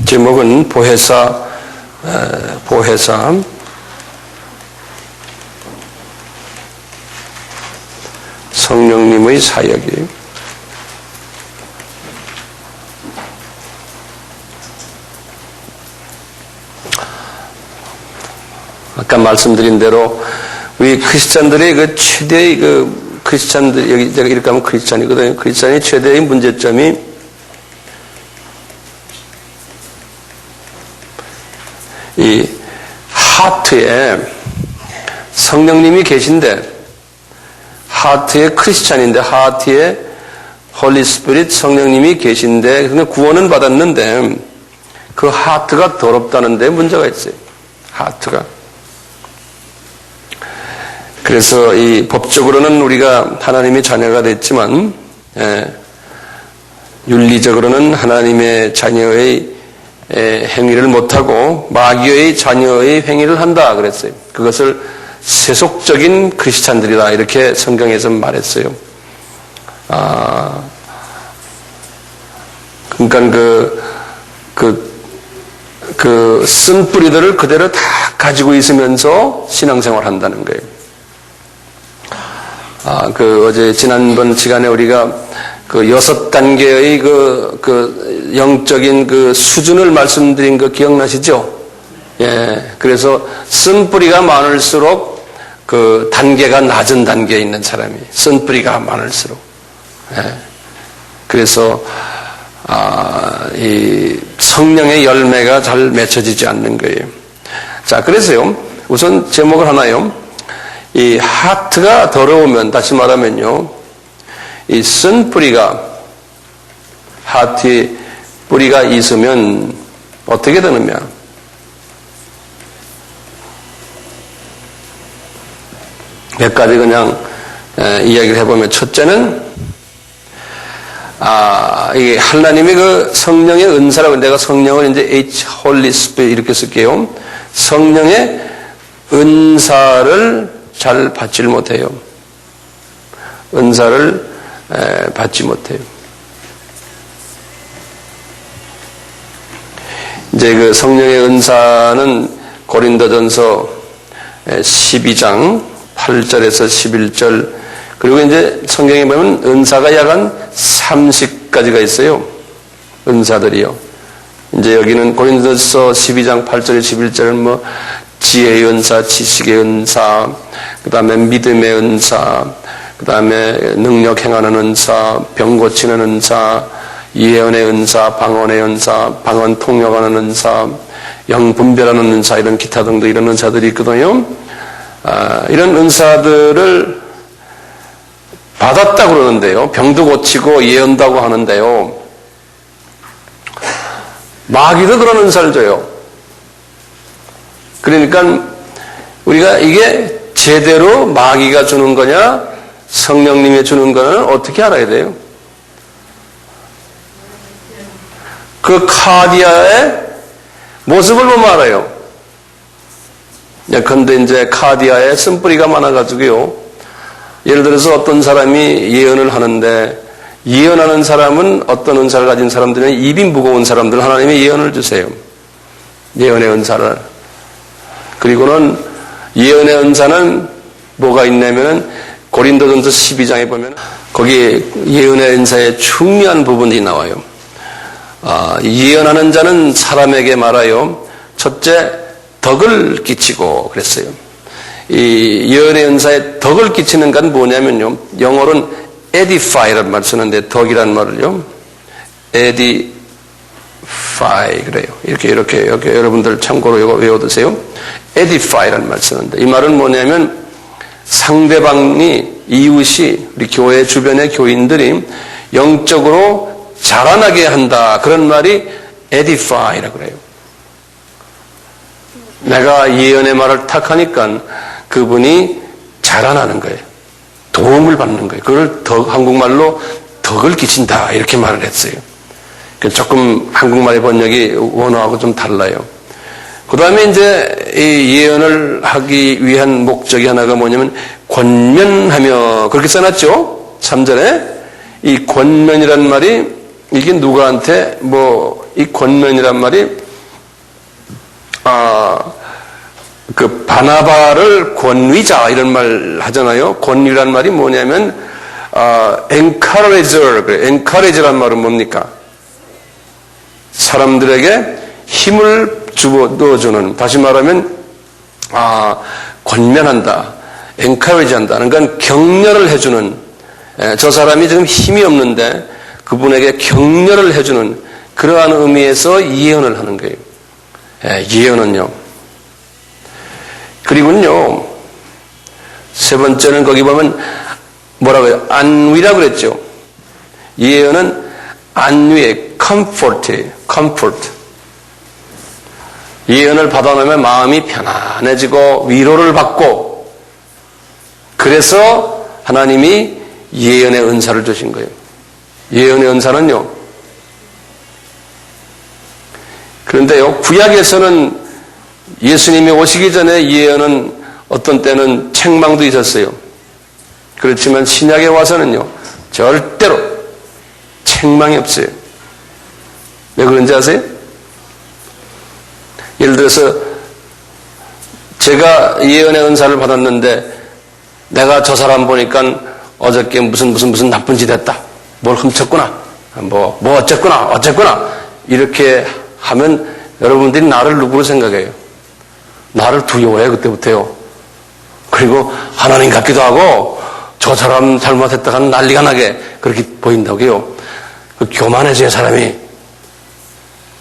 제목은 보혜사 성령님의 사역이에요. 아까 말씀드린 대로 우리 크리스찬들의 그 최대의 크리스찬들, 여기 제가 이렇게 하면 크리스찬이거든요. 크리스찬의 최대의 문제점이 이 하트에 성령님이 계신데, 하트에 크리스찬인데, 하트에 홀리 스피릿 성령님이 계신데, 그러니까 구원은 받았는데 그 하트가 더럽다는 데 문제가 있어요. 하트가. 그래서 이 법적으로는 우리가 하나님의 자녀가 됐지만, 윤리적으로는 하나님의 자녀의 행위를 못하고 마귀의 자녀의 행위를 한다 그랬어요. 그것을 세속적인 크리스찬들이다 이렇게 성경에서 말했어요. 그러니까 그 쓴뿌리들을 그대로 다 가지고 있으면서 신앙생활 한다는 거예요. 어제 지난번 시간에 우리가 그 6단계의 그 영적인 그 수준을 말씀드린 거 기억나시죠? 예. 그래서 쓴뿌리가 많을수록 그 단계가 낮은 단계에 있는 사람이, 쓴뿌리가 많을수록. 예. 그래서, 이 성령의 열매가 잘 맺혀지지 않는 거예요. 자, 그래서요, 우선 제목을 하나요. 이 하트가 더러우면, 다시 말하면요, 이 쓴뿌리가, 하트에 뿌리가 있으면 어떻게 되느냐? 몇 가지 그냥 이야기를 해보면, 첫째는 이게 하나님의 그 성령의 은사라고, 내가 성령을 이제 H Holy Spirit 이렇게 쓸게요. 성령의 은사를 잘 받질 못해요. 은사를 받지 못해요. 이제 그 성령의 은사는 고린도전서 12장 8절에서 11절, 그리고 이제 성경에 보면 은사가 약 한 30가지가 있어요. 은사들이요. 이제 여기는 고린도전서 12장 8절에 11절은 뭐 지혜의 은사, 지식의 은사, 그 다음에 믿음의 은사, 그 다음에 능력 행하는 은사, 병 고치는 은사, 예언의 은사, 방언의 은사, 방언 통역하는 은사, 영 분별하는 은사, 이런 기타 등등 이런 은사들이 있거든요. 이런 은사들을 받았다고 그러는데요. 병도 고치고 예언도 하고 하는데요. 마귀도 그런 은사를 줘요. 그러니까 우리가 이게 제대로 마귀가 주는 거냐, 성령님이 주는 거는 어떻게 알아야 돼요? 그 카디아의 모습을 보면 알아요. 예컨대 이제 카디아에 쓴뿌리가 많아가지고요. 예를 들어서 어떤 사람이 예언을 하는데, 예언하는 사람은, 어떤 은사를 가진 사람들은 입이 무거운 사람들 하나님이 예언을 주세요. 예언의 은사를. 그리고는 예언의 은사는 뭐가 있냐면은 고린도전서 12장에 보면 거기에 예언의 은사의 중요한 부분이 나와요. 예언하는 자는 사람에게 말하여 첫째 덕을 끼치고 그랬어요. 이 예언의 은사에 덕을 끼치는 건 뭐냐면요, 영어로는 edify라는 말을 쓰는데 덕이라는 말을요, edify 그래요. 이렇게 여러분들 참고로 이거 외워두세요. edify라는 말을 쓰는데, 이 말은 뭐냐면 상대방이, 이웃이, 우리 교회 주변의 교인들이 영적으로 자라나게 한다, 그런 말이 edify라고 그래요. 내가 예언의 말을 탁 하니까 그분이 자라나는 거예요. 도움을 받는 거예요. 그걸 한국말로 덕을 끼친다 이렇게 말을 했어요. 조금 한국말의 번역이 원어하고 좀 달라요. 그 다음에 이제 이 예언을 하기 위한 목적이 하나가 뭐냐면 권면하며, 그렇게 써놨죠? 3절에. 이 권면이라는 말이 이게 누구한테 뭐 이 권면이란 말이 그 바나바를 권위자 이런 말 하잖아요. 권위란 말이 뭐냐면 encourager. encourage란 말은 뭡니까? 사람들에게 힘을 넣어주는, 다시 말하면 권면한다, encourage 한다. 그러니까 격려를 해주는, 저 사람이 지금 힘이 없는데 그분에게 격려를 해주는 그러한 의미에서 예언을 하는 거예요. 예언은요. 그리고는요, 세 번째는 거기 보면 뭐라고요? 안위라고 그랬죠. 예언은 안위의 comfort. 예언을 받아놓으면 마음이 편안해지고 위로를 받고, 그래서 하나님이 예언의 은사를 주신 거예요. 예언의 은사는요. 그런데요, 구약에서는 예수님이 오시기 전에 예언은 어떤 때는 책망도 있었어요. 그렇지만 신약에 와서는요, 절대로 책망이 없어요. 왜 그런지 아세요? 예를 들어서 제가 예언의 은사를 받았는데 내가 저 사람 보니까 어저께 무슨 나쁜 짓 했다, 뭘 훔쳤구나, 뭐 어쨌구나 이렇게 하면 여러분들이 나를 누구로 생각해요? 나를 두려워해, 그때부터요. 그리고 하나님 같기도 하고 저 사람 잘못했다 하면 난리가 나게 그렇게 보인다고요. 교만해져요, 사람이.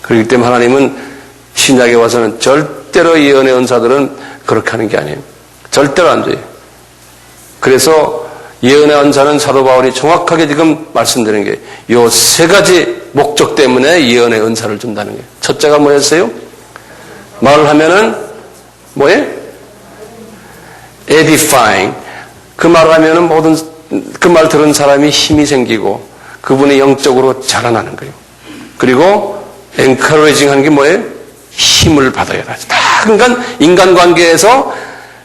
그렇기 때문에 하나님은 신약에 와서는 절대로 예언의 은사들은 그렇게 하는 게 아니에요. 절대로 안 돼요. 그래서 예언의 은사는 사도 바울이 정확하게 지금 말씀드리는 게 요 세 가지 목적 때문에 예언의 은사를 준다는 거예요. 첫째가 뭐였어요? 말을 하면은 뭐예요? edifying. 그 말을 하면은 그 말 들은 사람이 힘이 생기고 그분이 영적으로 자라나는 거예요. 그리고 encouraging 하는 게 뭐예요? 힘을 받아야 돼. 그러니까 인간관계에서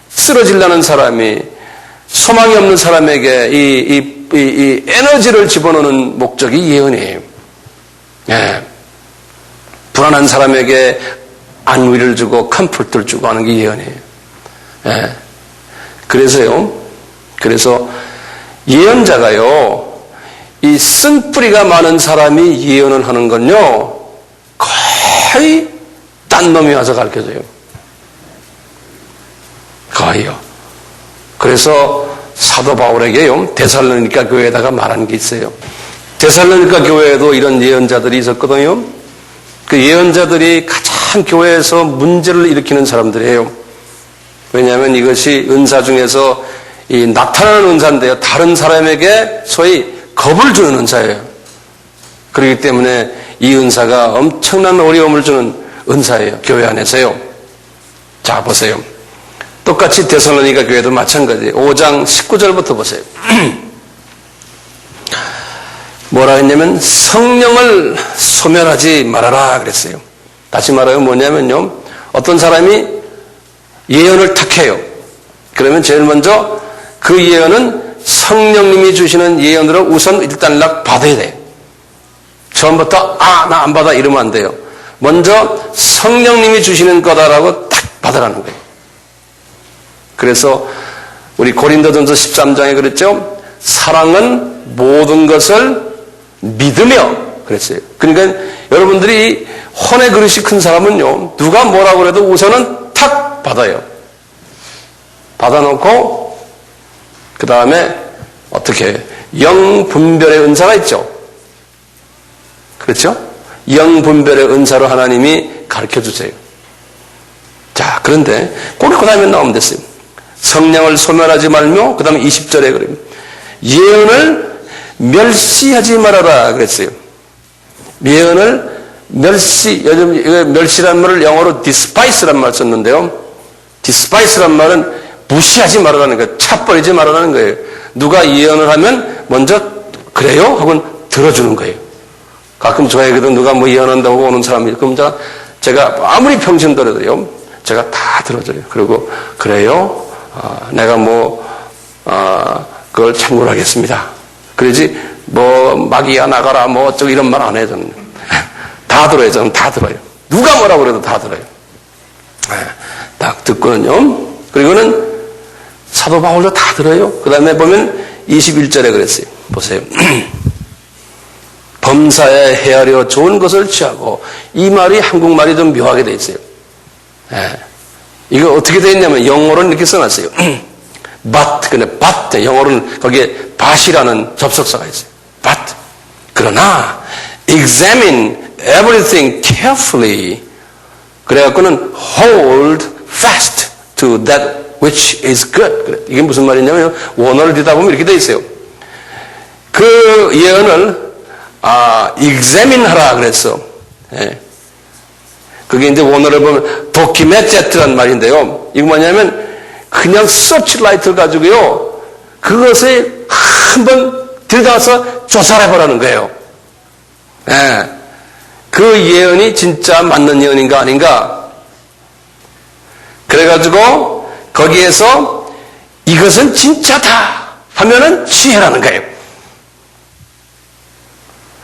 쓰러지려는 사람이, 소망이 없는 사람에게 이 에너지를 집어넣는 목적이 예언이에요. 예. 불안한 사람에게 안위를 주고 컴포트를 주고 하는 게 예언이에요. 예. 그래서 예언자가요, 이 쓴뿌리가 많은 사람이 예언을 하는 건요, 거의 딴 놈이 와서 가르쳐줘요. 거의요. 그래서 사도 바울에게요, 데살로니가 교회에다가 말한 게 있어요. 데살로니가 교회에도 이런 예언자들이 있었거든요. 그 예언자들이 가장 교회에서 문제를 일으키는 사람들이에요. 왜냐하면 이것이 은사 중에서 이 나타나는 은사인데요, 다른 사람에게 소위 겁을 주는 은사예요. 그렇기 때문에 이 은사가 엄청난 어려움을 주는 은사예요, 교회 안에서요. 자, 보세요. 똑같이 데살로니가 교회도 마찬가지예요. 5장 19절부터 보세요. 뭐라 했냐면 성령을 소멸하지 말아라 그랬어요. 다시 말하면 뭐냐면요, 어떤 사람이 예언을 탁해요. 그러면 제일 먼저 그 예언은 성령님이 주시는 예언으로 우선 일단락 받아야 돼요. 처음부터 나 안 받아 이러면 안 돼요. 먼저 성령님이 주시는 거다라고 딱 받으라는 거예요. 그래서 우리 고린도전서 13장에 그랬죠. 사랑은 모든 것을 믿으며 그랬어요. 그러니까 여러분들이 혼의 그릇이 큰 사람은요, 누가 뭐라고 해도 우선은 탁 받아요. 받아놓고 그 다음에 어떻게 영분별의 은사가 있죠. 그렇죠? 영분별의 은사로 하나님이 가르쳐주세요. 자, 그런데 꼭 그 다음에 나오면 됐어요. 성령을 소멸하지 말며, 그 다음에 20절에 그래요. 예언을 멸시하지 말아라 그랬어요. 예언을 요즘 멸시란 말을 영어로 despise란 말 썼는데요. despise란 말은 무시하지 말아라는 거예요. 차버리지 말아라는 거예요. 누가 예언을 하면 먼저 그래요? 하고 들어주는 거예요. 가끔 저에게도 누가 뭐 예언한다고 오는 사람이, 그럼 제가 아무리 평신도라도요, 제가 다 들어줘요. 그리고 그래요? 내가 그걸 참고를 하겠습니다. 그러지, 마귀야 나가라, 어쩌고 이런 말 안 해요, 저는. 다 다 들어요. 저는 다 들어요. 누가 뭐라고 그래도 다 들어요. 딱 듣고는요. 그리고는 사도 바울도 다 들어요. 그 다음에 보면 21절에 그랬어요. 보세요. 범사에 헤아려 좋은 것을 취하고, 이 말이 한국말이 좀 묘하게 돼 있어요. 이거 어떻게 돼 있냐면 영어로는 이렇게 써놨어요. but, 영어로는 거기에 but이라는 접속사가 있어요. but. 그러나 examine everything carefully. 그래갖고는 hold fast to that which is good. 이게 무슨 말이냐면 원어를 듣다 보면 이렇게 돼 있어요. 그 예언을 examine 하라 그랬어. 그게 이제 원어를 보면 document라는 말인데요. 이거 뭐냐면 그냥 서치라이트를 가지고요. 그것을 한번 들여다서 조사를 해보라는 거예요. 그 예언이 진짜 맞는 예언인가 아닌가. 그래가지고 거기에서 이것은 진짜다 하면은 취해라는 거예요.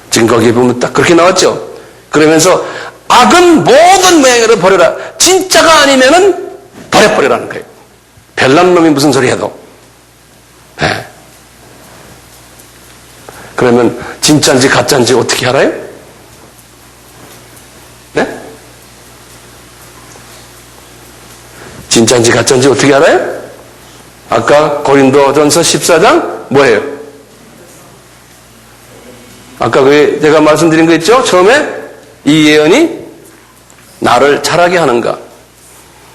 지금 거기에 보면 딱 그렇게 나왔죠. 그러면서 악은 모든 모양으로 버려라. 진짜가 아니면은 버려버리라는 거예요. 별난 놈이 무슨 소리 해도. 그러면 진짜인지 가짜인지 어떻게 알아요? 네? 진짜인지 가짜인지 어떻게 알아요? 아까 고린도전서 14장 뭐예요? 아까 제가 말씀드린 거 있죠? 처음에 이 예언이 나를 자라게 하는가,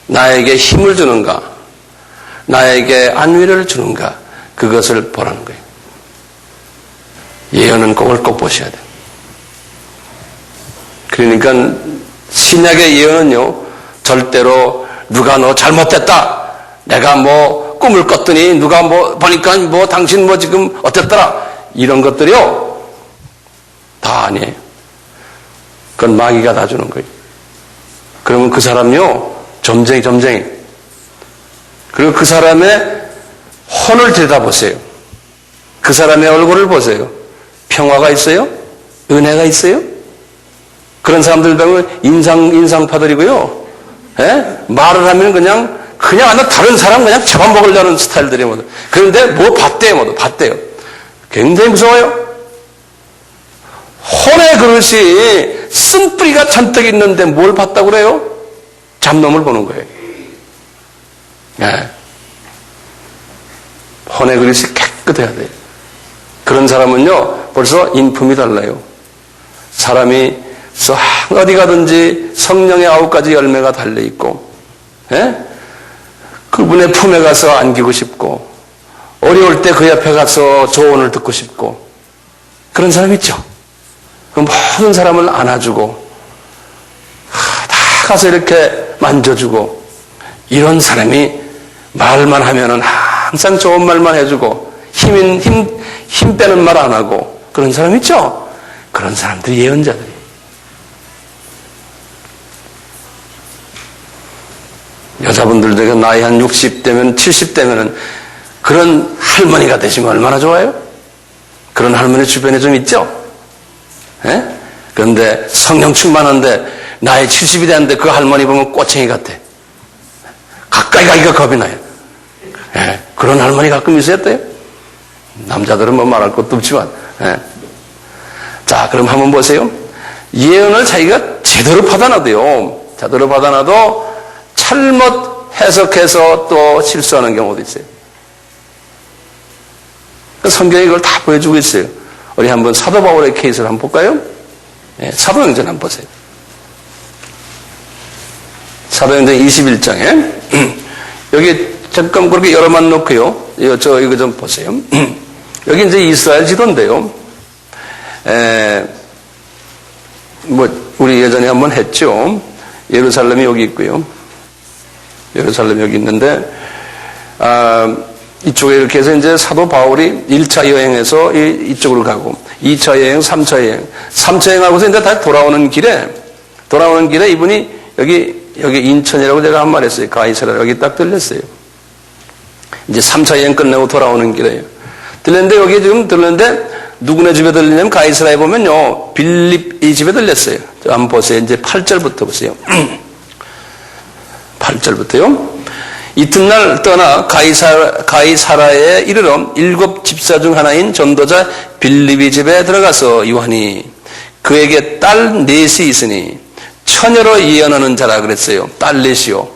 나에게 힘을 주는가, 나에게 안위를 주는가, 그것을 보라는 거예요. 예언은 그걸 꼭 보셔야 돼요. 그러니까 신약의 예언은요, 절대로 누가 너 잘못됐다, 내가 뭐 꿈을 꿨더니 누가 뭐 보니까 뭐 당신 뭐 지금 어땠더라, 이런 것들이요 다 아니에요. 그건 마귀가 다 주는 거예요. 그러면 그 사람요 점쟁이. 그리고 그 사람의 혼을 들여다보세요. 그 사람의 얼굴을 보세요. 평화가 있어요? 은혜가 있어요? 그런 사람들 보면 인상파들이고요. 말을 하면 그냥 다른 사람 그냥 잡아먹으려는 스타일들이 모두. 그런데 뭐 봤대요. 굉장히 무서워요. 혼의 그릇이 쓴뿌리가 잔뜩 있는데 뭘 봤다고 그래요? 잡놈을 보는 거예요. 혼의 그릇이 깨끗해야 돼요. 그런 사람은요 벌써 인품이 달라요. 사람이 어디 가든지 성령의 9가지 열매가 달려있고, 그분의 품에 가서 안기고 싶고, 어려울 때 그 옆에 가서 조언을 듣고 싶고, 그런 사람 있죠. 그 모든 사람을 안아주고 다 가서 이렇게 만져주고, 이런 사람이 말만 하면은 항상 좋은 말만 해주고 힘 빼는 말 안 하고, 그런 사람 있죠. 그런 사람들이 예언자들이. 여자분들도 나이 한 60대면 70대면은 그런 할머니가 되시면 얼마나 좋아요? 그런 할머니 주변에 좀 있죠? 그런데 성령 충만한데 나이 70이 됐는데 그 할머니 보면 꼬챙이 같아. 가까이 가기가 겁이 나요. 그런 할머니 가끔 있었대요. 남자들은 뭐 말할 것도 없지만. 자, 그럼 한번 보세요. 예언을 자기가 제대로 받아놔도요. 제대로 받아놔도 잘못 해석해서 또 실수하는 경우도 있어요. 성경이 그걸 다 보여주고 있어요. 우리 한번 사도 바울의 케이스를 한번 볼까요? 사도행전 한번 보세요. 사도행전 21장에 여기 잠깐 그렇게 여러만 놓고요. 이거 좀 보세요. 여기 이제 이스라엘 지도인데요. 우리 예전에 한번 했죠. 예루살렘이 여기 있고요. 예루살렘 여기 있는데, 이쪽에 이렇게 해서 이제 사도 바울이 1차 여행에서 이쪽으로 가고, 2차 여행, 3차 여행. 3차 여행하고서 이제 다시 돌아오는 길에 이분이 여기 인천이라고 제가 한 말 했어요. 가이사라 여기 딱 들렸어요. 이제 3차 여행 끝내고 돌아오는 길에요. 들렸는데 여기 지금 들렸는데 누구네 집에 들리냐면 가이사라에 보면요, 빌립 이 집에 들렸어요. 한번 보세요. 이제 8절부터 보세요. 8절부터요. 이튿날 떠나 가이사라에 이르러 7 집사 중 하나인 전도자 빌립이 집에 들어가서 요한이 그에게 딸 넷이 있으니 처녀로 예언하는 자라 그랬어요. 딸 넷이요.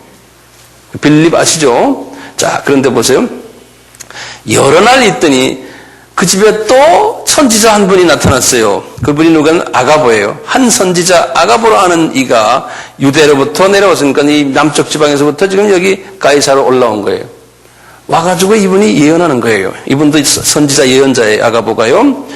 빌립 아시죠? 자, 그런데 보세요. 여러 날 있더니 그 집에 또 선지자 한 분이 나타났어요. 그분이 누구는 아가보예요. 한 선지자 아가보로 아는 이가 유대로부터 내려왔으니까 이 남쪽 지방에서부터 지금 여기 가이사로 올라온 거예요. 와가지고 이분이 예언하는 거예요. 이분도 선지자 예언자의 아가보가요.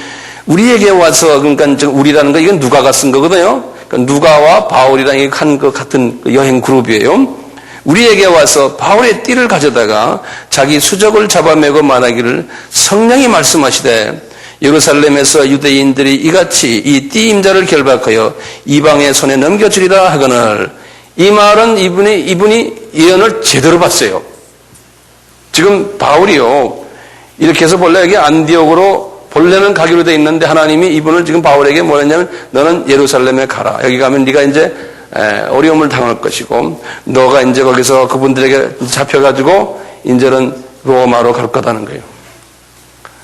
우리에게 와서, 그러니까 우리라는 거 이건 누가가 쓴 거거든요. 그러니까 누가와 바울이랑 한 그 같은 여행 그룹이에요. 우리에게 와서 바울의 띠를 가져다가 자기 수적을 잡아매고 말하기를 성령이 말씀하시되 예루살렘에서 유대인들이 이같이 이 띠 임자를 결박하여 이방의 손에 넘겨주리라 하거늘. 이 말은 이분이 예언을 제대로 봤어요. 지금 바울이요, 이렇게 해서 본래 여기 안디옥으로 본래는 가기로 돼 있는데 하나님이 이분을 지금 바울에게 뭐 했냐면 너는 예루살렘에 가라. 여기 가면 네가 이제 어려움을 당할 것이고 너가 이제 거기서 그분들에게 잡혀가지고 이제는 로마로 갈 거다는 거예요.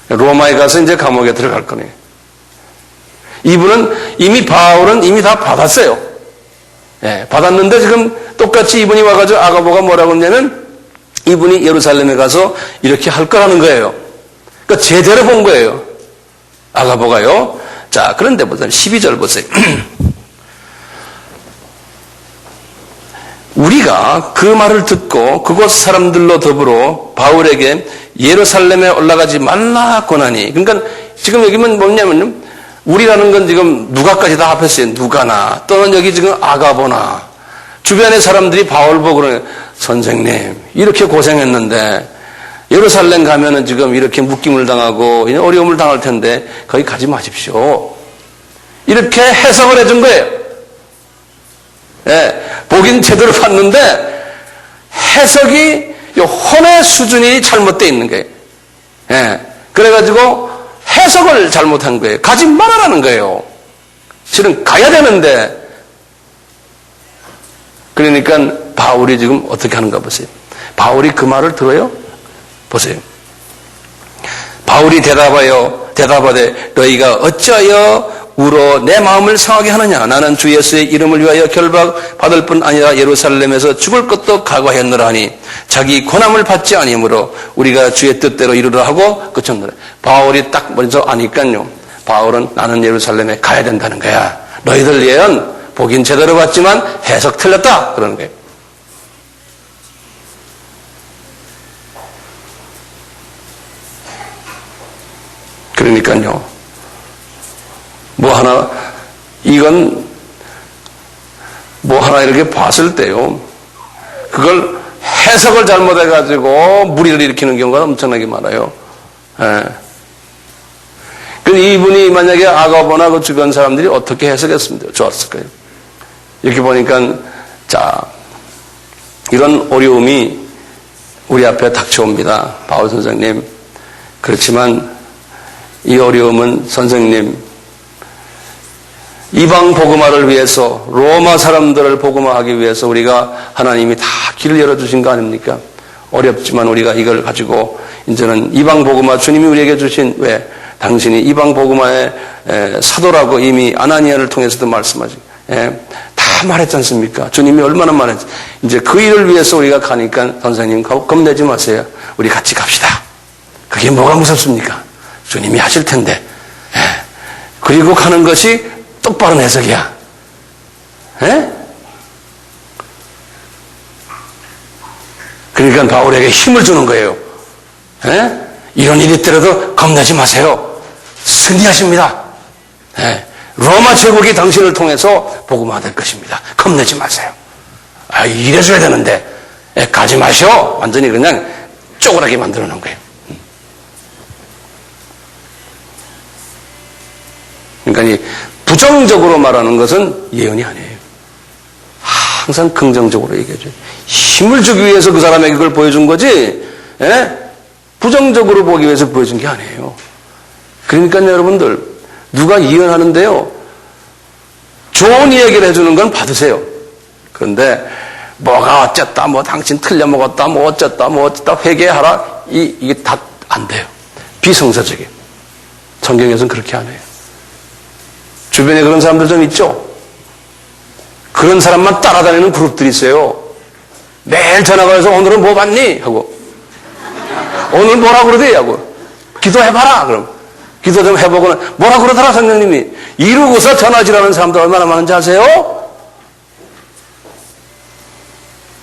로마에 가서 이제 감옥에 들어갈 거네요. 이분은 바울은 이미 다 받았어요. 받았는데 지금 똑같이 이분이 와가지고 아가보가 뭐라고 했냐면 이분이 예루살렘에 가서 이렇게 할 거라는 거예요. 그러니까 제대로 본 거예요. 아가보가요. 자, 그런데 보세요. 12절 보세요. 우리가 그 말을 듣고 그곳 사람들로 더불어 바울에게 예루살렘에 올라가지 말라 권하니. 그러니까 지금 여기는 뭐냐면 우리라는 건 지금 누가까지 다 합했어요. 누가나 또는 여기 지금 아가보나 주변의 사람들이 바울 보고 그러네. 선생님 이렇게 고생했는데 예루살렘 가면은 지금 이렇게 묶임을 당하고 어려움을 당할 텐데 거기 가지 마십시오. 이렇게 해석을 해준 거예요. 보긴 제대로 봤는데 해석이 혼의 수준이 잘못되어 있는 거예요. 그래가지고 해석을 잘못한 거예요. 가지 말아라는 거예요. 실은 가야 되는데. 그러니까 바울이 지금 어떻게 하는가 보세요. 바울이 그 말을 들어요? 보세요. 바울이 대답하되 너희가 어찌하여 울어 내 마음을 상하게 하느냐. 나는 주 예수의 이름을 위하여 결박받을 뿐 아니라 예루살렘에서 죽을 것도 각오하였노라 하니 자기 고난을 받지 아니므로 우리가 주의 뜻대로 이루라 하고 그쳤노라. 바울이 딱 먼저 아니까요. 바울은 나는 예루살렘에 가야 된다는 거야. 너희들 예언 보긴 제대로 봤지만 해석 틀렸다. 그러는 거예요. 그러니까요. 이건 뭐 하나 이렇게 봤을 때요. 그걸 해석을 잘못해가지고 무리를 일으키는 경우가 엄청나게 많아요. 이분이 만약에 아가보나 그 주변 사람들이 어떻게 해석했으면 좋았을까요? 이렇게 보니까, 자, 이런 어려움이 우리 앞에 닥쳐옵니다. 바울 선생님. 그렇지만 이 어려움은 선생님, 이방 복음화를 위해서 로마 사람들을 복음화하기 위해서 우리가 하나님이 다 길을 열어주신 거 아닙니까? 어렵지만 우리가 이걸 가지고 이제는 이방 복음화 주님이 우리에게 주신 왜 당신이 이방 복음화의 사도라고 이미 아나니아를 통해서도 말씀하지 다 말했지 않습니까? 주님이 얼마나 말했지. 이제 그 일을 위해서 우리가 가니까 선생님 겁내지 마세요. 우리 같이 갑시다. 그게 뭐가 무섭습니까? 주님이 하실 텐데. 그리고 가는 것이 똑바른 해석이야. 그러니까 바울에게 힘을 주는 거예요. 이런 일이 있더라도 겁내지 마세요. 승리하십니다. 로마 제국이 당신을 통해서 복음화될 것입니다. 겁내지 마세요. 이래줘야 되는데 가지 마시오. 완전히 그냥 쪼그라게 만들어 놓은 거예요. 그러니까 이 부정적으로 말하는 것은 예언이 아니에요. 항상 긍정적으로 얘기해줘요. 힘을 주기 위해서 그 사람에게 그걸 보여준 거지, 부정적으로 보기 위해서 보여준 게 아니에요. 그러니까 여러분들, 누가 이혼하는데요, 좋은 이야기를 해주는 건 받으세요. 그런데 뭐가 어쨌다, 뭐 당신 틀려먹었다, 뭐 어쨌다, 회개하라, 이게 다 안 돼요. 비성사적이에요. 성경에서는 그렇게 안 해요. 주변에 그런 사람들 좀 있죠? 그런 사람만 따라다니는 그룹들이 있어요. 매일 전화가 와서 오늘은 뭐 봤니? 하고 오늘 뭐라 그러대? 하고 기도해봐라. 그럼 기도 좀 해보고는 뭐라 그러더라 성령님이. 이러고서 전화질하는 사람들 얼마나 많은지 아세요?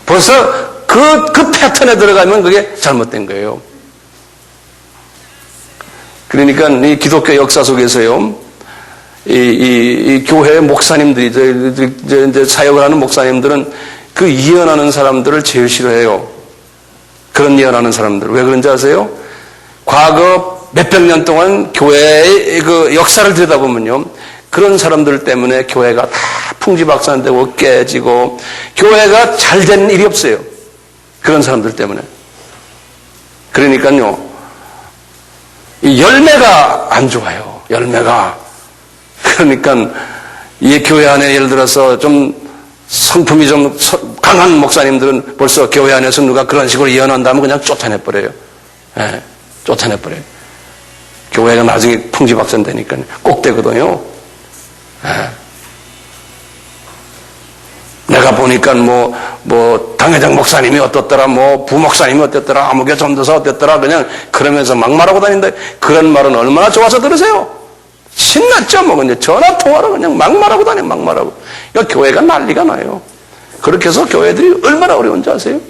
벌써 그 패턴에 들어가면 그게 잘못된 거예요. 그러니까 이 기독교 역사 속에서요, 이 교회 목사님들이, 이제 사역을 하는 목사님들은 그 이혼하는 사람들을 제일 싫어해요. 그런 이혼하는 사람들. 왜 그런지 아세요? 과거 몇백 년 동안 교회의 그 역사를 들여다보면요, 그런 사람들 때문에 교회가 다 풍지박산되고 깨지고 교회가 잘 된 일이 없어요. 그런 사람들 때문에. 그러니까요, 이 열매가 안 좋아요. 열매가. 그러니까 이 교회 안에 예를 들어서 좀 성품이 좀 강한 목사님들은 벌써 교회 안에서 누가 그런 식으로 이혼한다면 그냥 쫓아내버려요. 예, 쫓아내버려요. 교회가 나중에 풍지박산되니까 꼭 되거든요. 예. 내가 보니까 뭐 당회장 목사님이 어떻더라, 뭐 부목사님이 어땠더라, 아무개 전도사 어땠더라, 그냥 그러면서 막 말하고 다닌다. 그런 말은 얼마나 좋아서 들으세요? 신났죠, 뭐. 근데 전화 통화로 그냥 막 말하고 다녀, 막 말하고. 그러니까 교회가 난리가 나요. 그렇게 해서 교회들이 얼마나 어려운지 아세요?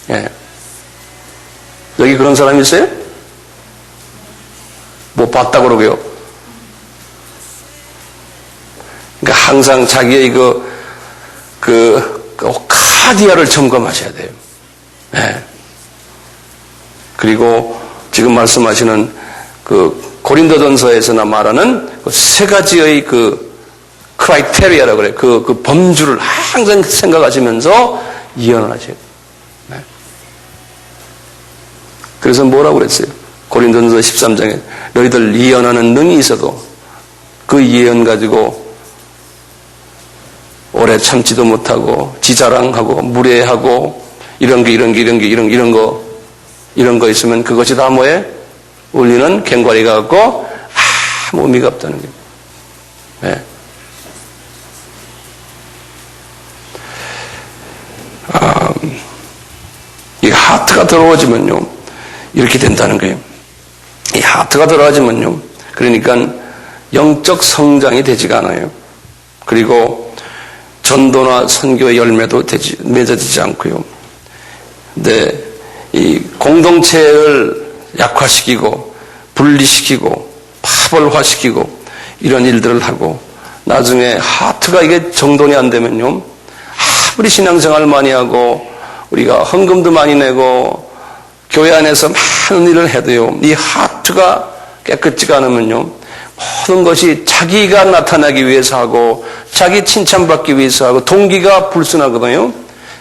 예. 여기 그런 사람이 있어요? 못 봤다 그러고요. 그러니까 항상 자기의 그 카디아를 점검하셔야 돼요. 네. 그리고 지금 말씀하시는 그 고린도전서에서나 말하는 그 세 가지의 그 크라이테리아라고 그래요. 그 범주를 항상 생각하시면서 이혼을 하셔야 돼요. 네. 그래서 뭐라고 그랬어요? 고린도전서 13장에 너희들 이혼하는 능이 있어도 그 이혼 가지고 오래 참지도 못하고 지자랑하고 무례하고 이런 거 있으면 그것이 다 뭐에 울리는 갱과리가 갖고 아무 의미가 없다는 거예요. 네. 이 하트가 더러워지면요 이렇게 된다는 거예요. 이 하트가 더러워지면요, 그러니까 영적 성장이 되지가 않아요. 그리고 전도나 선교의 열매도 맺어지지 않고요. 근데 이 공동체를 약화시키고 분리시키고 파벌화시키고 이런 일들을 하고 나중에 하트가 이게 정돈이 안 되면요, 아무리 신앙생활 많이 하고 우리가 헌금도 많이 내고 교회 안에서 많은 일을 해도요, 이 하트가 깨끗지가 않으면요, 모든 것이 자기가 나타나기 위해서 하고 자기 칭찬받기 위해서 하고 동기가 불순하거든요.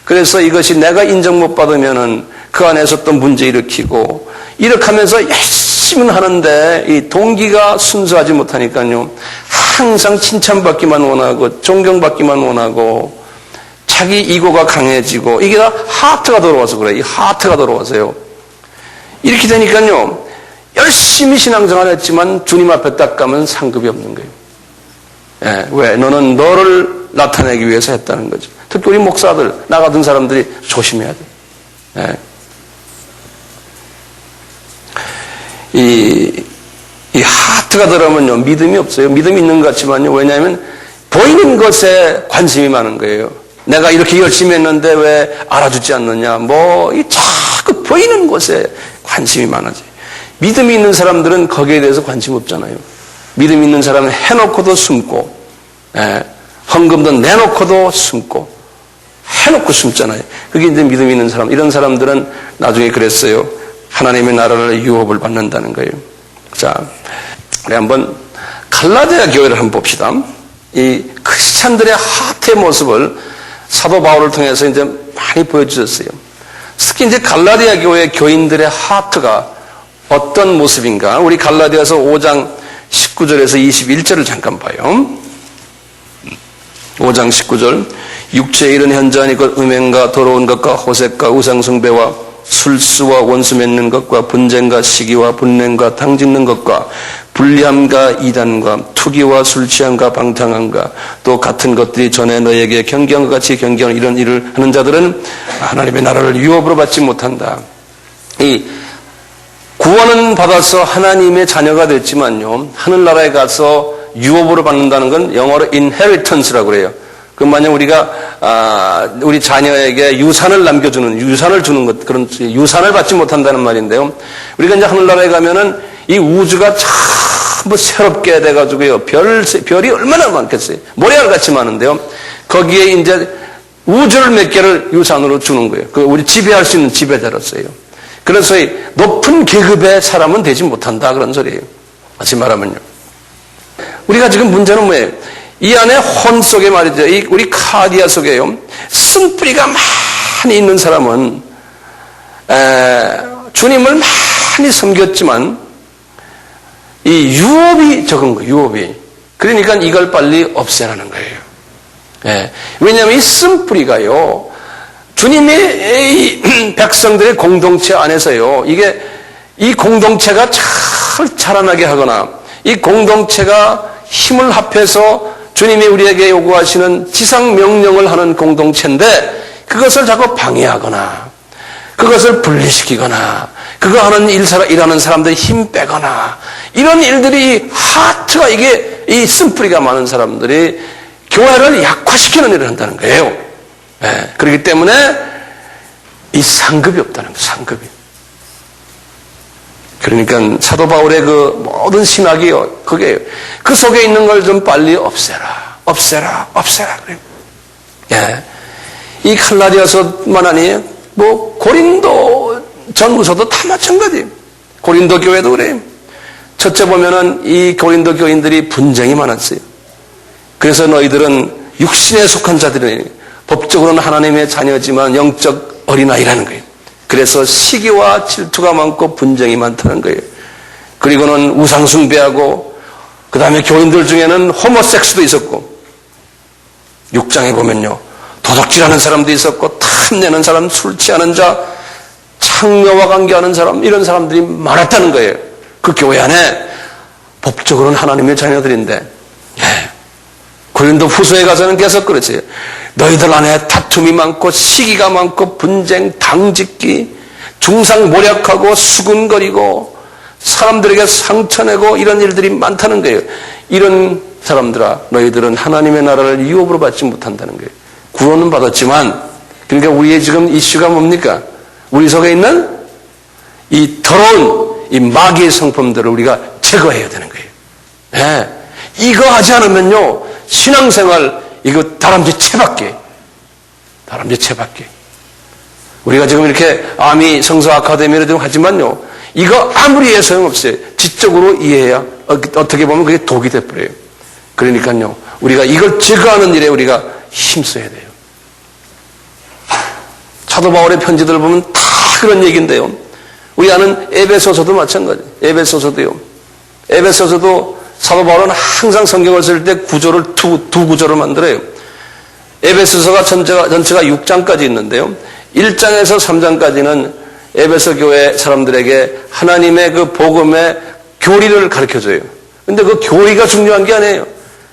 그래서 이것이 내가 인정 못 받으면은 그 안에서 또 문제 일으키고 이렇게 하면서 열심히 하는데 이 동기가 순수하지 못하니까요, 항상 칭찬받기만 원하고 존경받기만 원하고 자기 이고가 강해지고 이게 다 하트가 들어와서 그래요. 이 하트가 들어와서요. 이렇게 되니까요, 열심히 신앙생활 했지만 주님 앞에 딱 가면 상급이 없는 거예요. 예, 왜? 너는 너를 나타내기 위해서 했다는 거죠. 특히 우리 목사들, 나 같은 사람들이 조심해야 돼. 예. 이 하트가 들어오면요, 믿음이 없어요. 믿음이 있는 것 같지만요. 왜냐하면 보이는 것에 관심이 많은 거예요. 내가 이렇게 열심히 했는데 왜 알아주지 않느냐. 이 자꾸 보이는 것에 관심이 많아져요. 믿음이 있는 사람들은 거기에 대해서 관심 없잖아요. 믿음 있는 사람은 해놓고도 숨고, 헌금도 내놓고도 숨고, 해놓고 숨잖아요. 그게 이제 믿음 있는 사람. 이런 사람들은 나중에 그랬어요. 하나님의 나라를 유업을 받는다는 거예요. 자, 우리 한번 갈라디아 교회를 한번 봅시다. 이 크리스찬들의 하트의 모습을 사도 바울을 통해서 이제 많이 보여주셨어요. 특히 이제 갈라디아 교회 교인들의 하트가 어떤 모습인가? 우리 갈라디아서 5장 19절에서 21절을 잠깐 봐요. 5장 19절. 육체에 이른 현저하니 곧 음행과 더러운 것과 호색과 우상숭배와 술수와 원수 맺는 것과 분쟁과 시기와 분냄과 당짓는 것과 불리함과 이단과 투기와 술취함과 방탕함과 또 같은 것들이 전에 너에게 경계함과 같이 경계하는 이런 일을 하는 자들은 하나님의 나라를 유업으로 받지 못한다. 이 구원은 받아서 하나님의 자녀가 됐지만요, 하늘나라에 가서 유업으로 받는다는 건 영어로 inheritance라고 그래요. 그 만약 우리가 우리 자녀에게 유산을 남겨주는, 유산을 주는 것, 그런 유산을 받지 못한다는 말인데요. 우리가 이제 하늘나라에 가면은 이 우주가 전부 새롭게 돼가지고요, 별이 얼마나 많겠어요. 모래알 같이 많은데요. 거기에 이제 우주를 몇 개를 유산으로 주는 거예요. 그 우리 지배할 수 있는 지배자로서요. 그래서 이 높은 계급의 사람은 되지 못한다, 그런 소리예요. 다시 말하면요. 우리가 지금 문제는 뭐예요? 이 안에 혼 속에 말이죠. 우리 카디아 속에요, 쓴뿌리가 많이 있는 사람은 주님을 많이 섬겼지만 이 유업이 적은 거예요. 유업이. 그러니까 이걸 빨리 없애라는 거예요. 예. 왜냐하면 이 쓴뿌리가요, 주님의 백성들의 공동체 안에서요, 이게 이 공동체가 잘 자라나게 하거나 이 공동체가 힘을 합해서 주님이 우리에게 요구하시는 지상 명령을 하는 공동체인데 그것을 자꾸 방해하거나 그것을 분리시키거나 그거 하는 일하는 사람들이 힘 빼거나 이런 일들이 하트가 이게 이 쓴뿌리가 많은 사람들이 교회를 약화시키는 일을 한다는 거예요. 네. 그렇기 때문에 이 상급이 없다는 거예요. 상급이. 그러니까 사도 바울의 그 모든 신학이 그게 그 속에 있는 걸 좀 빨리 없애라. 그래요. 예. 이 갈라디아서만 아니에요. 뭐 고린도 전후서도 다 마찬가지예요. 고린도 교회도 그래요. 첫째 보면은 이 고린도 교인들이 분쟁이 많았어요. 그래서 너희들은 육신에 속한 자들이에요. 법적으로는 하나님의 자녀지만 영적 어린아이라는 거예요. 그래서 시기와 질투가 많고 분쟁이 많다는 거예요. 그리고는 우상숭배하고 그 다음에 교인들 중에는 호모섹스도 있었고 6장에 보면요, 도둑질하는 사람도 있었고 탐내는 사람, 술 취하는 자, 창녀와 관계하는 사람, 이런 사람들이 많았다는 거예요. 그 교회 안에 법적으로는 하나님의 자녀들인데, 예. 고린도 후서에 가서는 계속 그렇지. 너희들 안에 다툼이 많고 시기가 많고 분쟁, 당짓기, 중상모략하고 수군거리고 사람들에게 상처내고 이런 일들이 많다는 거예요. 이런 사람들아, 너희들은 하나님의 나라를 유업으로 받지 못한다는 거예요. 구원은 받았지만, 그러니까 우리의 지금 이슈가 뭡니까? 우리 속에 있는 이 더러운 이 마귀의 성품들을 우리가 제거해야 되는 거예요. 네. 이거 하지 않으면요, 신앙생활 이거 다람쥐 채밖에. 우리가 지금 이렇게 아미 성서 아카데미를 좀 하지만요, 이거 아무리 이해 소용없어요. 지적으로 이해해야 어떻게 보면 그게 독이 돼버려요. 그러니까요, 우리가 이걸 제거하는 일에 우리가 힘써야 돼요. 사도 바울의 편지들 보면 다 그런 얘기인데요. 우리 아는 에베소서도 마찬가지예요. 에베소서도 사도 바울은 항상 성경을 쓸 때 구조를 두 구조를 만들어요. 에베소서가 전체가 6장까지 있는데요. 1장에서 3장까지는 에베소 교회 사람들에게 하나님의 그 복음의 교리를 가르쳐줘요. 근데 그 교리가 중요한 게 아니에요.